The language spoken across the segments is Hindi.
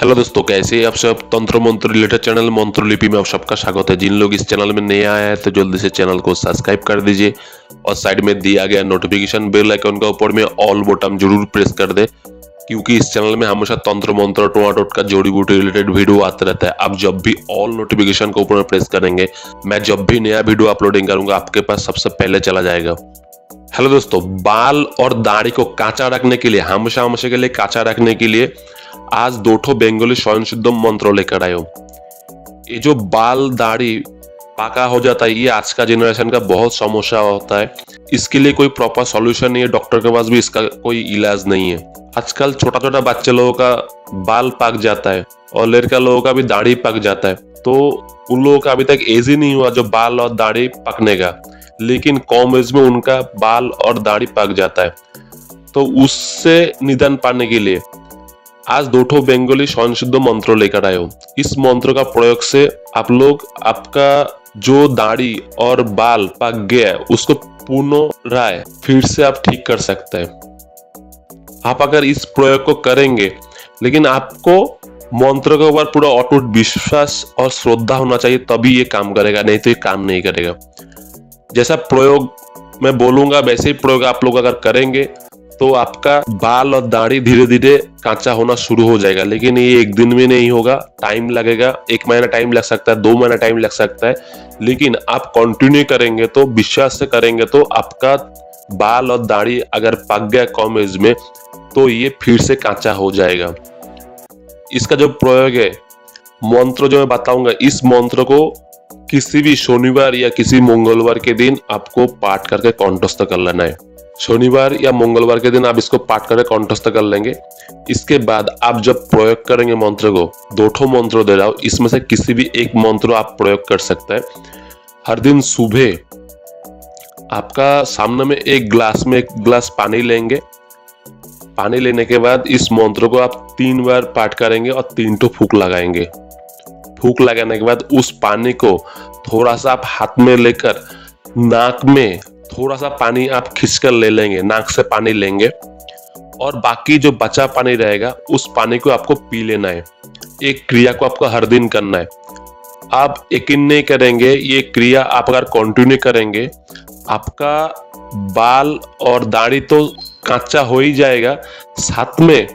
हेलो दोस्तों, कैसे हैं आप सब। तंत्र मंत्र रिलेटेड चैनल मंत्रलिपि में आप सबका स्वागत है। जिन लोग इस चैनल में नए आए हैं तो जल्दी से चैनल को सब्सक्राइब कर दीजिए और साइड में दिया गया नोटिफिकेशन बेल आइकन का ऊपर में ऑल बटन जरूर प्रेस कर दे, क्योंकि इस चैनल में हमेशा तंत्र मंत्र टोना टोटका जड़ी बूटी रिलेटेड वीडियो आते रहता है। आप जब भी ऑल नोटिफिकेशन को ऊपर में प्रेस करेंगे, मैं जब भी नया वीडियो अपलोडिंग करूंगा आपके पास सबसे पहले चला जाएगा। हेलो दोस्तों, बाल और दाढ़ी को कांचा रखने के लिए, हमेशा हमेशा के लिए कांचा रखने के लिए आज 2 बेंगोली स्वयं सिद्ध मंत्र लेकर आए हो। ये जो बाल दाढ़ी पाका हो जाता है, ये आज का जनरेशन का बहुत समस्या होता है। इसके लिए कोई प्रॉपर सॉल्यूशन नहीं है, डॉक्टर के पास भी इसका कोई इलाज नहीं है। आजकल छोटा छोटा बच्चे लोगों का बाल पक जाता है और लड़का लोगों का भी दाढ़ी पक जाता है। तो उन लोगों का अभी तक एज ही नहीं हुआ जो बाल और दाढ़ी पकने का, लेकिन कम एज में उनका बाल और दाढ़ी पक जाता है। तो उससे निदान पाने के लिए आज 2 बेंगोली स्वयं सिद्ध मंत्र लेकर आए हो। इस मंत्र का प्रयोग से आप लोग आपका जो दाढ़ी और बाल पक गया है उसको पुनराय फिर से आप ठीक कर सकते हैं। आप अगर इस प्रयोग को करेंगे, लेकिन आपको मंत्र के ऊपर पूरा अटूट विश्वास और श्रद्धा होना चाहिए, तभी ये काम करेगा, नहीं तो ये काम नहीं करेगा। जैसा प्रयोग मैं बोलूंगा वैसे ही प्रयोग आप लोग अगर करेंगे तो आपका बाल और दाढ़ी धीरे धीरे कांचा होना शुरू हो जाएगा। लेकिन ये एक दिन में नहीं होगा, टाइम लगेगा, 1 महीना टाइम लग सकता है, 2 महीना टाइम लग सकता है। लेकिन आप कंटिन्यू करेंगे तो, विश्वास से करेंगे तो आपका बाल और दाढ़ी अगर पक गया कम एज में तो ये फिर से कांचा हो जाएगा। इसका जो प्रयोग है, मंत्र जो मैं बताऊंगा, इस मंत्र को किसी भी शनिवार या किसी मंगलवार के दिन आपको पाठ करके कंठस्थ कर लेना है। शनिवार या मंगलवार के दिन आप इसको पाठ करके कंठस्थ कर लेंगे। इसके बाद आप जब प्रयोग करेंगे मंत्र को, 2 मंत्र दे रहा हूं, इसमें से किसी भी एक मंत्र आप प्रयोग कर सकते हैं। हर दिन सुबह आपका सामने में एक गिलास पानी लेंगे। पानी लेने के बाद इस मंत्र को आप 3 बार पाठ करेंगे और 3 फूंक लगाएंगे। फूंक लगाने के बाद उस पानी को थोड़ा सा आप हाथ में लेकर नाक में थोड़ा सा पानी आप खींचकर ले लेंगे, नाक से पानी लेंगे और बाकी जो बचा पानी रहेगा उस पानी को आपको पी लेना है। एक क्रिया को आपको हर दिन करना है। आप यकीन नहीं करेंगे, ये क्रिया आप अगर कंटिन्यू करेंगे, आपका बाल और दाढ़ी तो कांचा हो ही जाएगा, साथ में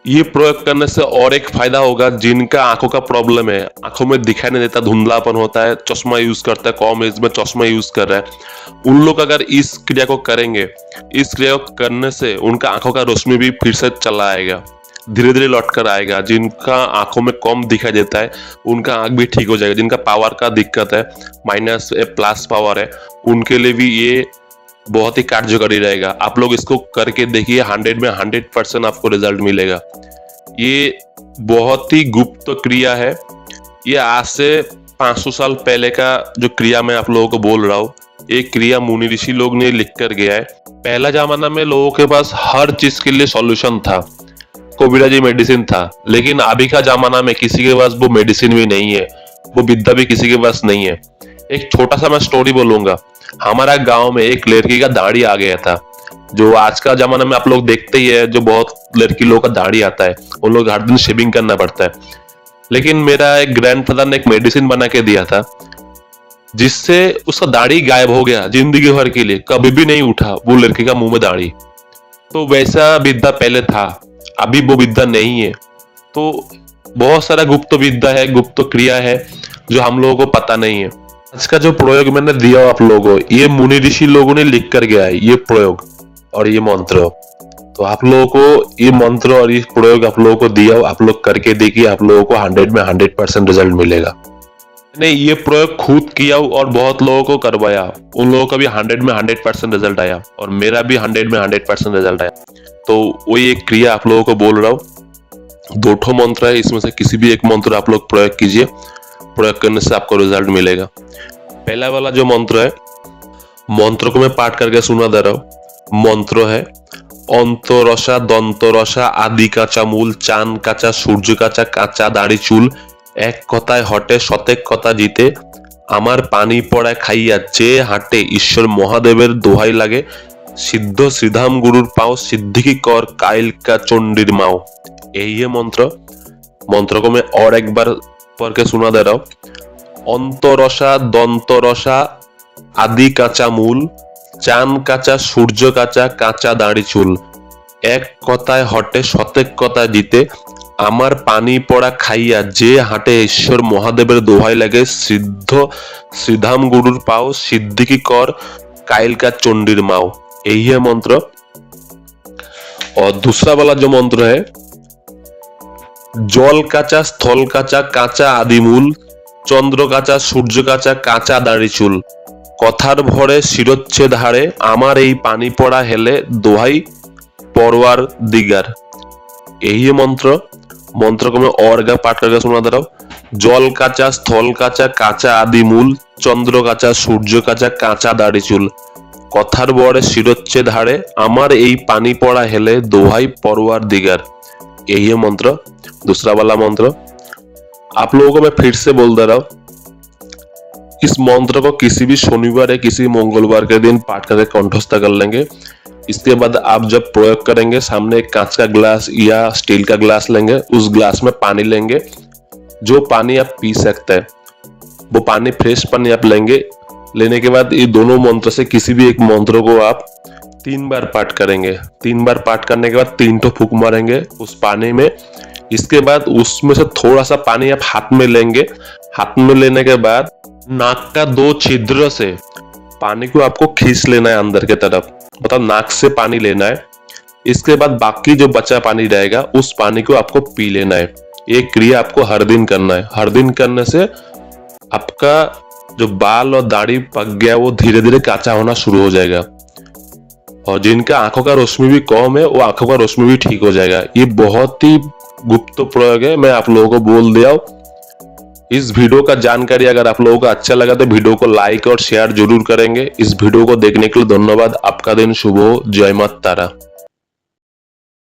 ये प्रयोग करने से और एक फायदा होगा। जिनका आंखों का प्रॉब्लम है, आंखों में दिखाई नहीं देता, धुंधलापन होता है, चश्मा यूज करता है, कम एज में चश्मा यूज कर रहा है, उन लोग अगर इस क्रिया को करेंगे, इस क्रिया को करने से उनका आंखों का रोशनी भी फिर से चला आएगा, धीरे धीरे लौट कर आएगा। जिनका आंखों में कम दिखाई देता है उनका आंख भी ठीक हो जाएगा। जिनका पावर का दिक्कत है, माइनस प्लस पावर है, उनके लिए भी ये बहुत ही कार्यकारी रहेगा। आप लोग इसको करके देखिए, 100 में 100% आपको रिजल्ट मिलेगा। ये बहुत ही गुप्त क्रिया है। ये आज से 500 साल पहले का जो क्रिया मैं आप लोगों को बोल रहा हूँ, एक क्रिया मुनि ऋषि लोग ने लिख कर गया है। पहला जमाना में लोगों के पास हर चीज के लिए सॉल्यूशन था, कोविराजी मेडिसिन था। लेकिन अभी का जमाना में किसी के पास वो मेडिसिन भी नहीं है, वो विद्या भी किसी के पास नहीं है। एक छोटा सा मैं स्टोरी बोलूंगा। हमारा गांव में एक लड़की का दाढ़ी आ गया था। जो आज का जमाना में आप लोग देखते ही है, जो बहुत लड़की लोगों का दाढ़ी आता है, उन लोग हर दिन शेविंग करना पड़ता है। लेकिन मेरा एक ग्रैंडफादर ने एक मेडिसिन बना के दिया था, जिससे उसका दाढ़ी गायब हो गया जिंदगी भर के लिए, कभी भी नहीं उठा वो लड़की का मुंह में दाढ़ी। तो वैसा विद्या पहले था, अभी वो विद्या नहीं है। तो बहुत सारा गुप्त विद्या है, गुप्त क्रिया है जो हम लोगों को पता नहीं है। इसका जो प्रयोग मैंने दिया आप लोगों को, ये मुनि ऋषि लोगों ने लिख कर गया है, ये प्रयोग और ये मंत्र। तो आप लोगों को ये मंत्र और ये प्रयोग आप लोगों को दिया, आप लोग करके देखिए, आप लोगों को 100 में 100% रिजल्ट मिलेगा। मैंने ये प्रयोग खुद किया और बहुत लोगों को करवाया, उन लोगों का भी 100 में 100% रिजल्ट आया और मेरा भी 100 में 100% रिजल्ट आया। तो वही एक क्रिया आप लोगों को बोल रहा हूँ। 2 मंत्र है, इसमें से किसी भी एक मंत्र आप लोग प्रयोग कीजिए, प्रयोग करने से आपको रिजल्ट मिलेगा। पहला वाला जो मंत्र है, मंत्र को मैं पाठ करके सुना दे रहा हूँ। मंत्र है অন্তরসা দন্তরসা আদি কাঁচা মূল চান কাঁচা সূর্য কাঁচা কাঁচা দাড়ি চুল এক কথায় হটে শতেক কথা জিতে আমার পানি পড়ায় খাইয়া যে হাঁটে ঈশ্বর মহাদেবের দোহাই লাগে সিদ্ধ শ্রীধাম গুরুর পাও সিদ্ধি কি কর কাইলকা চণ্ডীর মাও। এই है मंत्र। मंत्र को मैं और एक बार पढ़ के सुना दे रहा हूं। अंतरसा दंतरसा आदि काचा मूल, चान काचा सूर्य काचा काचा दाढ़ी चूल, एक कथाय हटे शतेक कथा जीते, आमार पानी पड़ा खाइया जे हाटे ईश्वर महादेवर दोहाई लगे, सिद्ध श्रीधाम गुरुर पाओ, सिद्धिकी कर काइल का चंडीर माओ। यही है मंत्र। और दूसरा वाला जो मंत्र है, जल काचा स्थल काचा काचा आदिमूल, चंद्र काचा सूर्य काचा काचा दाढ़ी चूल, कथार भरे शिरोच्छेद हारे, आमार এই पानी पड़ा हेले दोहाई परवार दिगार। यही है मंत्र। मंत्र को मैं और का पाठ करके सुना दे रहा हूं। जल काचा स्थल काचा काचा आदिमूल, चंद्र काचा सूर्य काचा काचा दाढ़ी चूल, कथार बड़े शिरोच्छेद हारे, आमार এই पानी पड़ा हेले दोहाई परवार दिगार। यही है मंत्र। दूसरा वाला मंत्र आप लोगों को मैं फिर से बोल दे रहा हूं। इस मंत्र को किसी भी शनिवार या किसी मंगलवार के दिन पाठ करके कंठस्थ कर लेंगे। इसके बाद आप जब प्रयोग करेंगे, सामने एक कांच का ग्लास या स्टील का ग्लास लेंगे, उस ग्लास में पानी लेंगे। जो पानी आप पी सकते हैं वो पानी फ्रेश पानी आप लेंगे। लेने के बाद ये दोनों मंत्र से किसी भी एक मंत्र को आप 3 बार पाठ करेंगे। 3 बार पाठ करने के बाद 3 तो फूंक मारेंगे उस पानी में। इसके बाद उसमें से थोड़ा सा पानी आप हाथ में लेंगे। हाथ में लेने के बाद नाक का 2 छिद्र से पानी को आपको खींच लेना है अंदर के तरफ, मतलब नाक से पानी लेना है। इसके बाद बाकी जो बचा पानी रहेगा उस पानी को आपको पी लेना है। ये क्रिया आपको हर दिन करना है। हर दिन करने से आपका जो बाल और दाढ़ी पक गया वो धीरे धीरे काचा होना शुरू हो जाएगा। और जिनका आंखों का रोशनी भी कम है वो आंखों का रोशनी भी ठीक हो जाएगा। ये बहुत ही गुप्त प्रयोग है, मैं आप लोगों को बोल दिया हूं। इस वीडियो का जानकारी अगर आप लोगों को अच्छा लगा तो वीडियो को लाइक और शेयर जरूर करेंगे। इस वीडियो को देखने के लिए धन्यवाद। आपका दिन शुभ हो। जय माता तारा।